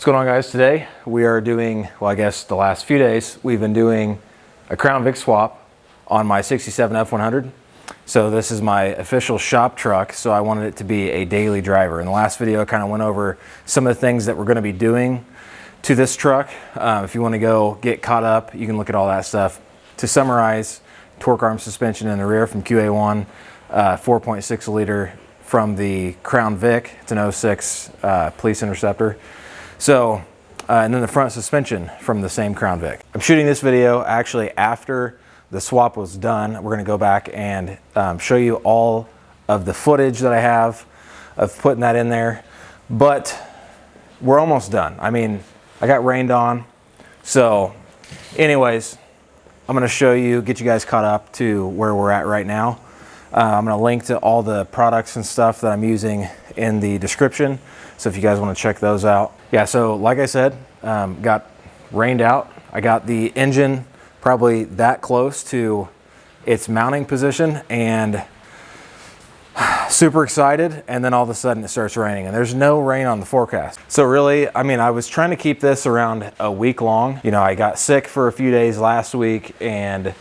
What's going on, guys? Today we are doing, well, I guess the last few days we've been doing a Crown Vic swap on my 67 F100. So this is my official shop truck, so I wanted it to be a daily driver. In the last video I kind of went over some of the things that we're going to be doing to this truck. If you want to go get caught up, you can look at all that stuff. To summarize, torque arm suspension in the rear from QA1, 4.6 liter from the Crown Vic. It's an 06 Police Interceptor. So, and then the front suspension from the same Crown Vic. I'm shooting this video actually after the swap was done. We're going to go back and show you all of the footage that I have of putting that in there. But we're almost done. I mean, I got rained on. So anyways, I'm going to show you, get you guys caught up to where we're at right now. I'm going to link to all the products and stuff that I'm using in the description. So if you guys want to check those out. Yeah, so like I said, got rained out. I got the engine probably that close to its mounting position and super excited. And then all of a sudden it starts raining and there's no rain on the forecast. So really, I mean, I was trying to keep this around a week long. You know, I got sick for a few days last week, and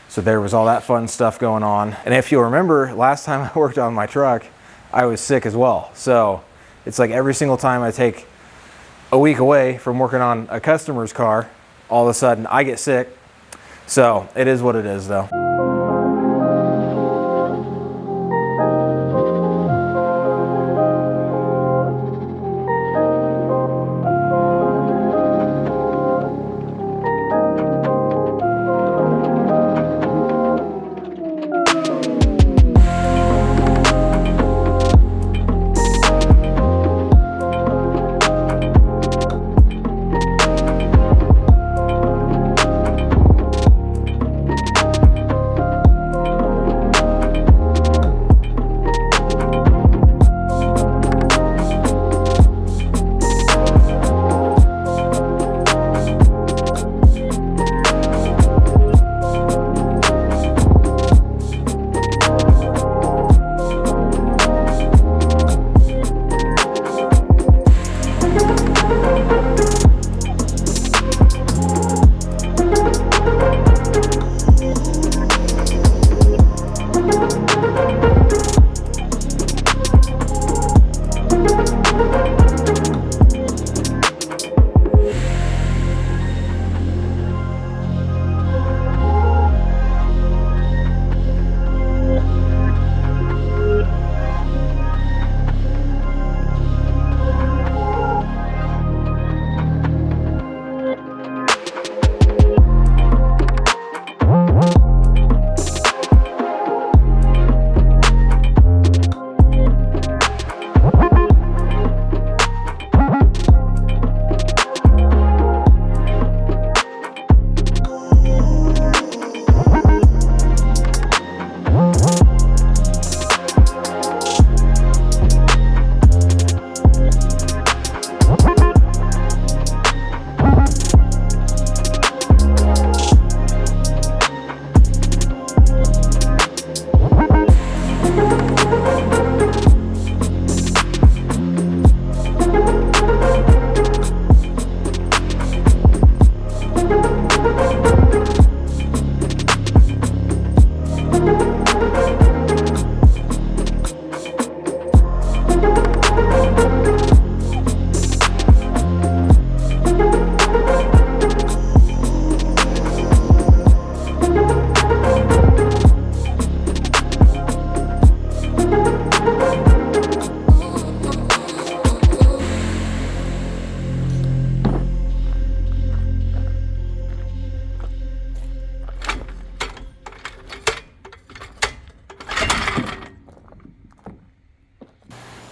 so there was all that fun stuff going on. And if you'll remember, last time I worked on my truck, I was sick as well. So it's like every single time I take a week away from working on a customer's car, all of a sudden I get sick. So it is what it is though.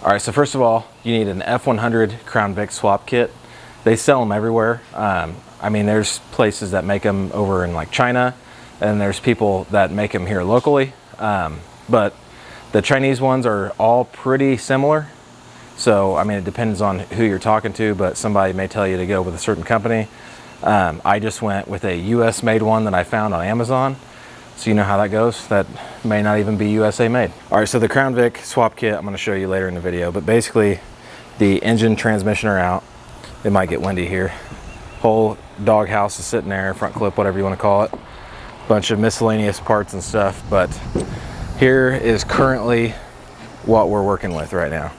All right, so first of all, you need an F100 Crown Vic swap kit. They sell them everywhere. I mean, there's places that make them over in like China, and there's people that make them here locally. But the Chinese ones are all pretty similar. So, I mean, it depends on who you're talking to, but somebody may tell you to go with a certain company. I just went with a US made one that I found on Amazon. So you know how that goes. That may not even be USA made. All right, so the Crown Vic swap kit, I'm gonna show you later in the video, but basically the engine, transmission are out. It might get windy here. Whole dog house is sitting there, front clip, whatever you want to call it. Bunch of miscellaneous parts and stuff, but here is currently what we're working with right now.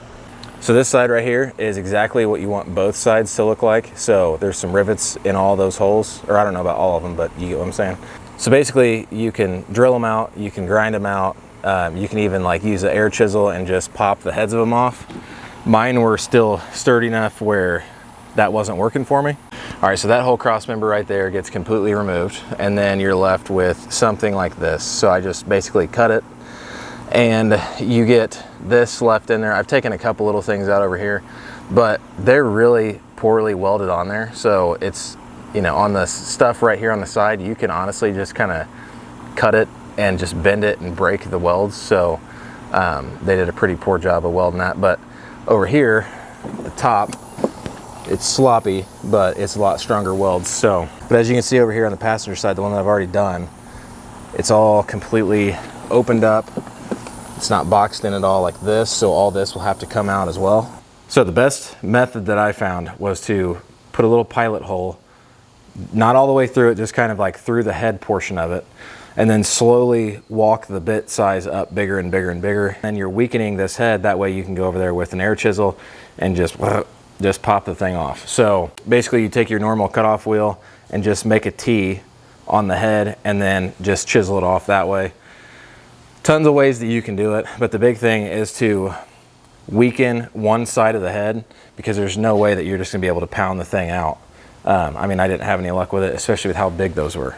So this side right here is exactly what you want both sides to look like. So there's some rivets in all those holes, or I don't know about all of them, but you get what I'm saying. So basically you can drill them out, you can grind them out, you can even like use an air chisel and just pop the heads of them off. Mine were still sturdy enough where that wasn't working for me. All right, so that whole cross member right there gets completely removed, and then you're left with something like this. So I just basically cut it, and you get this left in there. I've taken a couple little things out over here, but they're really poorly welded on there. So it's, you know, on the stuff right here on the side, you can honestly just kind of cut it and just bend it and break the welds. So they did a pretty poor job of welding that. But over here, the top, it's sloppy, but it's a lot stronger welds. So, but as you can see over here on the passenger side, the one that I've already done, it's all completely opened up. It's not boxed in at all like this, so all this will have to come out as well. So the best method that I found was to put a little pilot hole, not all the way through it, just kind of like through the head portion of it, and then slowly walk the bit size up bigger and bigger and bigger. And you're weakening this head, that way you can go over there with an air chisel and just pop the thing off. So basically you take your normal cutoff wheel and just make a T on the head and then just chisel it off that way. Tons of ways that you can do it, but the big thing is to weaken one side of the head, because there's no way that you're just gonna be able to pound the thing out. I mean, I didn't have any luck with it, especially with how big those were.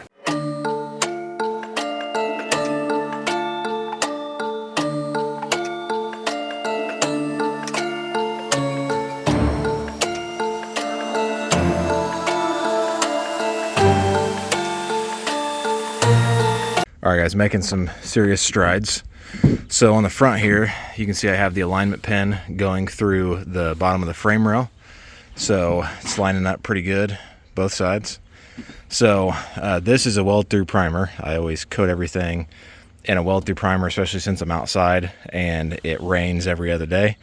All right guys, making some serious strides. So on the front here, you can see I have the alignment pin going through the bottom of the frame rail. So it's lining up pretty good, both sides. So this is a weld through primer. I always coat everything in a weld through primer, especially since I'm outside and it rains every other day.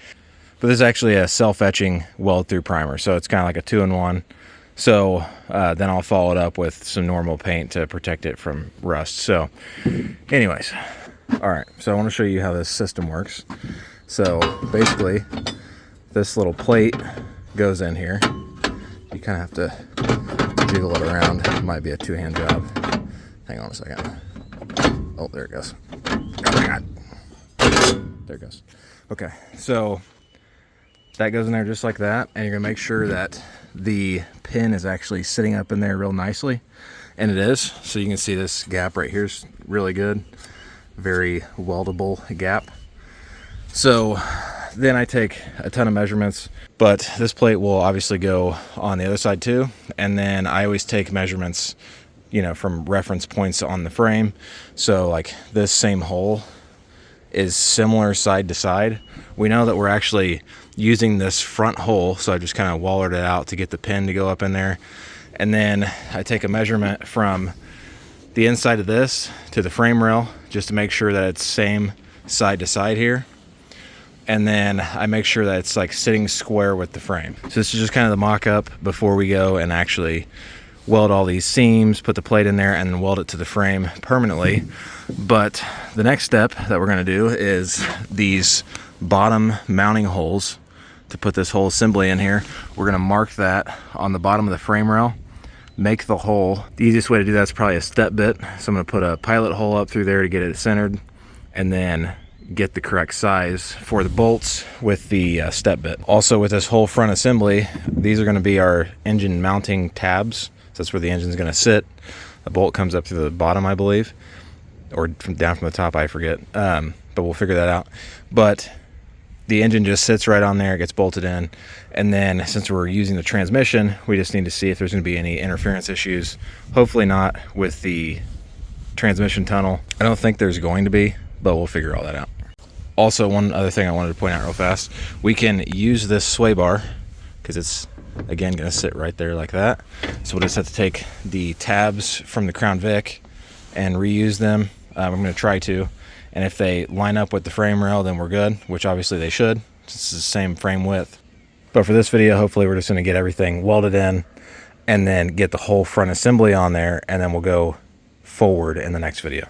But this is actually a self-etching weld through primer. So it's kind of like a 2-in-1. So then I'll follow it up with some normal paint to protect it from rust. So anyways, all right, so I want to show you how this system works. So basically this little plate goes in here. You kind of have to jiggle it around. It might be a two-hand job. Hang on a second. Oh, there it goes. Oh my God. There it goes. Okay, so that goes in there just like that, and you're gonna make sure that the pin is actually sitting up in there real nicely, and it is. So you can see this gap right here is really good, very weldable gap. So then I take a ton of measurements, but this plate will obviously go on the other side too, and then I always take measurements, you know, from reference points on the frame. So like this same hole is similar side to side. We know that we're actually using this front hole, so I just kind of wallered it out to get the pin to go up in there. And then I take a measurement from the inside of this to the frame rail just to make sure that it's same side to side here. And then I make sure that it's like sitting square with the frame. So this is just kind of the mock-up before we go and actually weld all these seams, put the plate in there, and then weld it to the frame permanently. But the next step that we're going to do is these bottom mounting holes to put this whole assembly in here. We're going to mark that on the bottom of the frame rail, make the hole. The easiest way to do that is probably a step bit. So I'm going to put a pilot hole up through there to get it centered, and then get the correct size for the bolts with the step bit. Also with this whole front assembly, these are going to be our engine mounting tabs. So that's where the engine's going to sit. The bolt comes up through the bottom, I believe, or down from the top, I forget. But we'll figure that out. But the engine just sits right on there, gets bolted in. And then since we're using the transmission, we just need to see if there's going to be any interference issues. Hopefully not with the transmission tunnel. I don't think there's going to be, but we'll figure all that out. Also, one other thing I wanted to point out real fast, we can use this sway bar because it's, again, going to sit right there like that. So we'll just have to take the tabs from the Crown Vic and reuse them. I'm going to try to. And if they line up with the frame rail, then we're good, which obviously they should. It's the same frame width. But for this video, hopefully we're just going to get everything welded in and then get the whole front assembly on there, and then we'll go forward in the next video.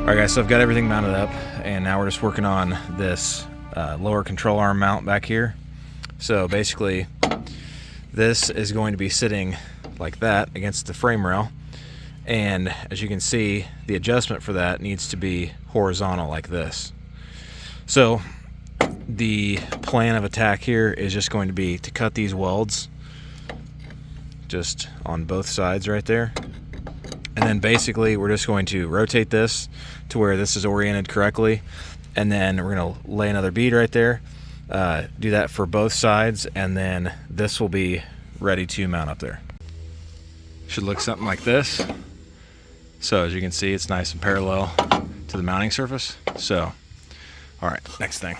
All right guys, so I've got everything mounted up, and now we're just working on this lower control arm mount back here. So basically this is going to be sitting like that against the frame rail, and as you can see, the adjustment for that needs to be horizontal like this. So the plan of attack here is just going to be to cut these welds just on both sides right there. And then basically we're just going to rotate this to where this is oriented correctly, and then we're going to lay another bead right there, do that for both sides, and then this will be ready to mount up there. Should look something like this. So as you can see, it's nice and parallel to the mounting surface. So all right, next thing.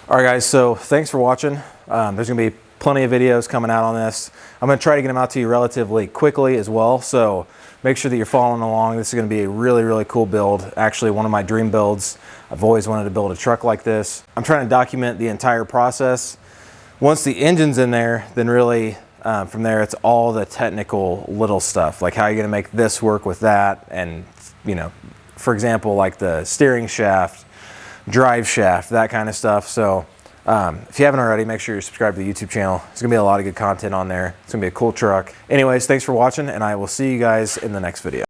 All right guys, so thanks for watching. There's gonna be plenty of videos coming out on this. I'm gonna try to get them out to you relatively quickly as well, so make sure that you're following along. This is gonna be a really, really cool build. Actually, one of my dream builds. I've always wanted to build a truck like this. I'm trying to document the entire process. Once the engine's in there, then really from there, it's all the technical little stuff, like how you're gonna make this work with that, and you know, for example, like the steering shaft, drive shaft, that kind of stuff. So if you haven't already, make sure you're subscribed to the YouTube channel. There's gonna be a lot of good content on there. It's gonna be a cool truck. Anyways, thanks for watching, and I will see you guys in the next video.